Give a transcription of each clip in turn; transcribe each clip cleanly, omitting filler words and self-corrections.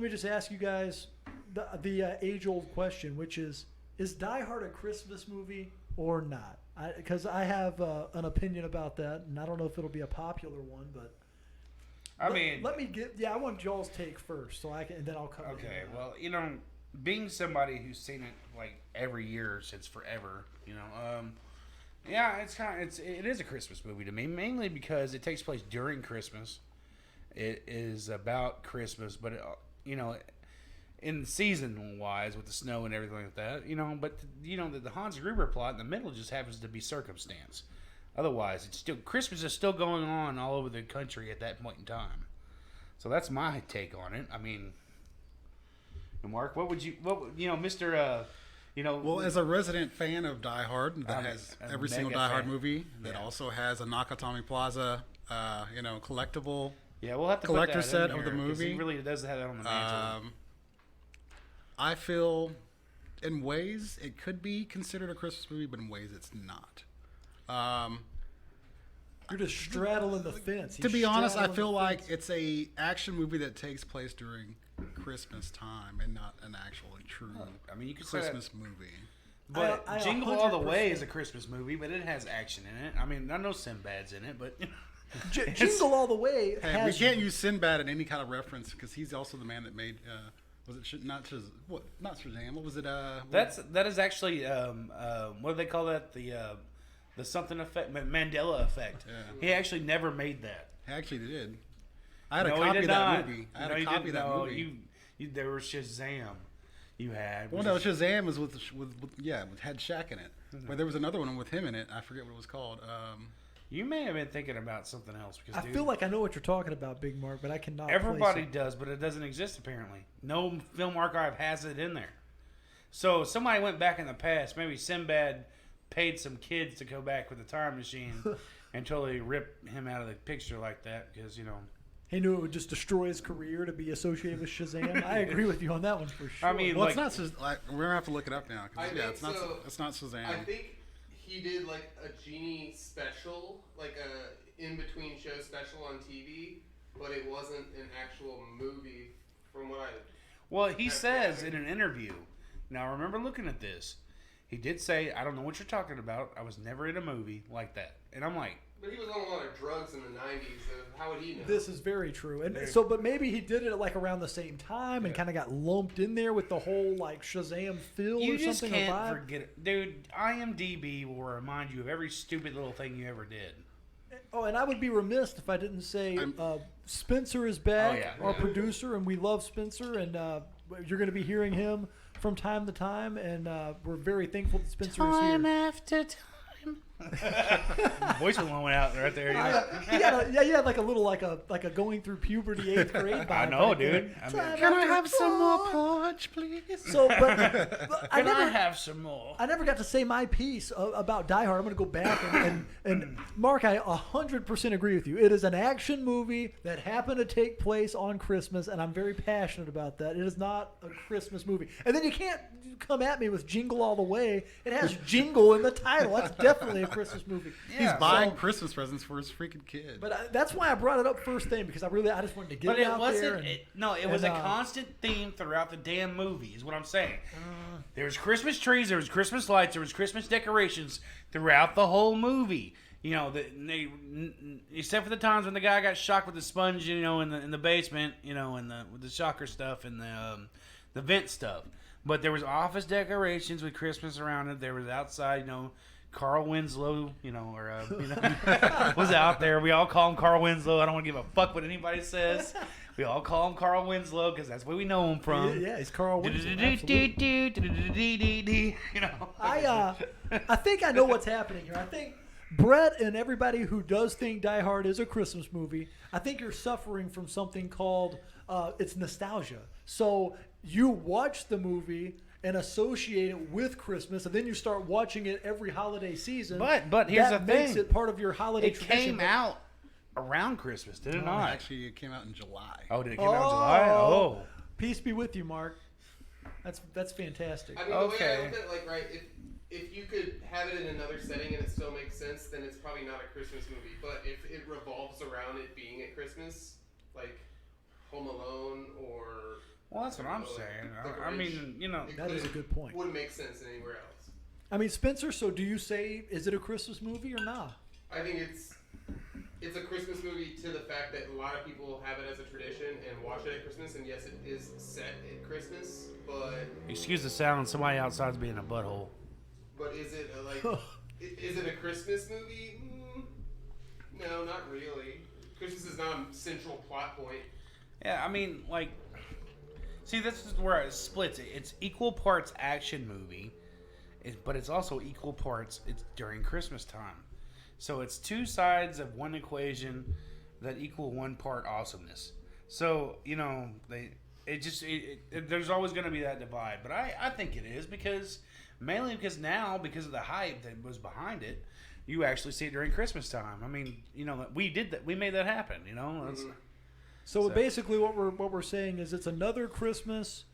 Let me just ask you guys the age-old question, which is Die Hard a Christmas movie or not? Because I have an opinion about that, and I don't know if it'll be a popular one, but let me get. Yeah, I want Joel's take first, so I can, and then I'll cover. Okay, well, being somebody who's seen it like every year since forever, yeah, it is a Christmas movie to me, mainly because it takes place during Christmas. It is about Christmas, but in season wise with the snow and everything like that, but the Hans Gruber plot in the middle just happens to be circumstance. Otherwise, it's still Christmas is still going on all over the country at that point in time. So that's my take on it. I mean, Mark, Mr. Well, as a resident fan of Die Hard, that has every single Die Hard movie, that Yeah. also has a Nakatomi Plaza, collectible. Yeah, we'll have to collector put that set in of the here, 'cause movie. He really does have that on the mantle. I feel, in ways, it could be considered a Christmas movie, but in ways, it's not. You're just straddling the fence. To be honest, I straddling feel the like fence. it's a action movie that takes place during Christmas time and not an actually true I mean, you could say that, Christmas movie. but I Jingle All the Way 100%. is a Christmas movie, but it has action in it. I mean, I know Sinbad's in it, but Jingle All the Way Hey, has. we can't use Sinbad in any kind of reference because he's also the man that made. Was it not Shazam? What was it? that is actually what do they call that? The something effect, Mandela effect. Yeah. He actually never made that. He actually did. I had a No, he copy did of that not. movie. I had No, a you copy of didn't. that No, movie. there was Shazam. You had. Well, no, Shazam was with had Shaq in it. But there was another one with him in it. I forget what it was called. You may have been thinking about something else because I feel like I know what you're talking about, Big Mark, but I cannot. everybody place it. does, but it doesn't exist apparently. No film archive has it in there. So somebody went back in the past. Maybe Sinbad paid some kids to go back with the time machine and totally rip him out of the picture like that because He knew it would just destroy his career to be associated with Shazam. I agree with you on that one for sure. I mean, well, like, it's not. We're gonna have to look it up now. 'Cause, I yeah, think it's not. so. It's not Shazam. I think he did like a Genie special, like a in between show special on TV, but it wasn't an actual movie. From what I well, he says in an interview. Now, I remember looking at this. He did say, "I don't know what you're talking about. I was never in a movie like that." And I'm like, but he was on a lot of drugs in the '90s. So how would he know? This is very true, and so, but maybe he did it like around the same time and kind of got lumped in there with the whole like Shazam feel you or just something. or can't vibe. forget it, dude. IMDb will remind you of every stupid little thing you ever did. Oh, and I would be remiss if I didn't say I'm- Spencer is back, Oh, yeah. our producer, and we love Spencer, and you're going to be hearing him from time to time, and we're very thankful that Spencer is here. After time. Voice was went out right there. You know? You had like a little like a going through puberty 8th grade vibe. I know, right there. dude. I mean, Can I have some more punch, please? So, but I can I never have some more? I never got to say my piece about Die Hard. I'm going to go back and Mark, I 100% agree with you. It is an action movie that happened to take place on Christmas, and I'm very passionate about that. It is not a Christmas movie. And then you can't come at me with Jingle All the Way. It has Jingle in the title. That's definitely a Christmas movie. He's buying Christmas presents for his freaking kid. But that's why I brought it up first thing, because I just wanted to get But it it out wasn't. there. And, It was a constant theme throughout the damn movie. Is what I'm saying. There was Christmas trees, there was Christmas lights, there was Christmas decorations throughout the whole movie. Except for the times when the guy got shocked with the sponge, in the basement, and with the shocker stuff and the vent stuff. But there was office decorations with Christmas around it. There was outside, Carl Winslow, was out there. We all call him Carl Winslow. I don't want to give a fuck what anybody says. We all call him Carl Winslow because that's where we know him from. yeah, he's Carl Winslow. Absolutely. I think I know what's happening here. I think Brett and everybody who does think Die Hard is a Christmas movie, I think you're suffering from something called it's nostalgia. So you watch the movie and associate it with Christmas, and then you start watching it every holiday season. But here's that the makes thing. it part of your holiday It tradition. came out around Christmas, did it not? Actually, it came out in July. Oh, did it come out in July? Oh. Peace be with you, Mark. That's fantastic. I mean, the Okay. way I look at it, like, right, if you could have it in another setting and it still makes sense, then it's probably not a Christmas movie. But if it revolves around it being at Christmas, like Home Alone or Well, that's what I'm saying. I mean, you know, It That is a good point. Wouldn't make sense anywhere else. I mean, Spencer. So, do you say is it a Christmas movie or not? I think it's a Christmas movie to the fact that a lot of people have it as a tradition and watch it at Christmas. And yes, it is set at Christmas, but excuse the sound. Somebody outside's being a butthole. is it is it a Christmas movie? No, not really. Christmas is not a central plot point. Yeah, I mean, like, see, this is where it splits. It's equal parts action movie, but it's also equal parts. It's during Christmas time, so it's two sides of one equation that equal one part awesomeness. So you know, there's always going to be that divide, but I think it is mainly because now because of the hype that was behind it, you actually see it during Christmas time. I mean, you know, we did that. We made that happen. You know. That's, So basically, what we're saying is it's another Christmas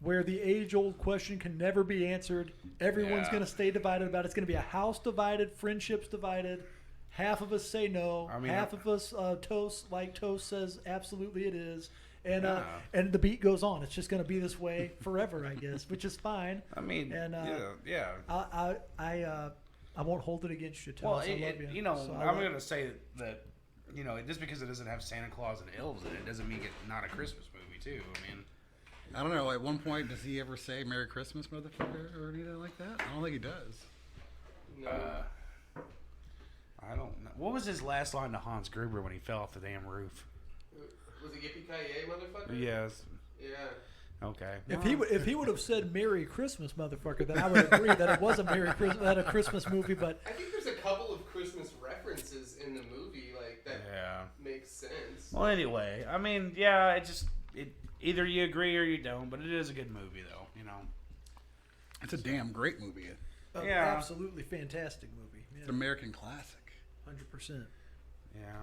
where the age-old question can never be answered. Everyone's Yeah. going to stay divided about it. It's going to be a house divided, friendships divided. Half of us say no. I mean, half of us toast, like Toast says, absolutely it is. And Yeah. and the beat goes on. It's just going to be this way forever, I guess, which is fine. I mean, And, yeah. I won't hold it against you, Well, Toast. I love you. you know, So I'm going to say that, you know, just because it doesn't have Santa Claus and elves in it doesn't mean it's not a Christmas movie, too. I mean, I don't know. At one point, does he ever say "Merry Christmas, motherfucker" or anything like that? I don't think he does. No. I don't know. What was his last line to Hans Gruber when he fell off the damn roof? Was it Yippee Ki Yay, motherfucker? Yes. Yeah. Okay. If he would have said "Merry Christmas, motherfucker," then I would agree that it was a a Christmas movie. But I think there's a couple of Christmas references in the movie like that Yeah. makes sense. Well, anyway, I mean, yeah, it either you agree or you don't, but it is a good movie, though. You know. It's a damn great movie. an Yeah. absolutely fantastic movie. It's an American classic. 100%. Yeah.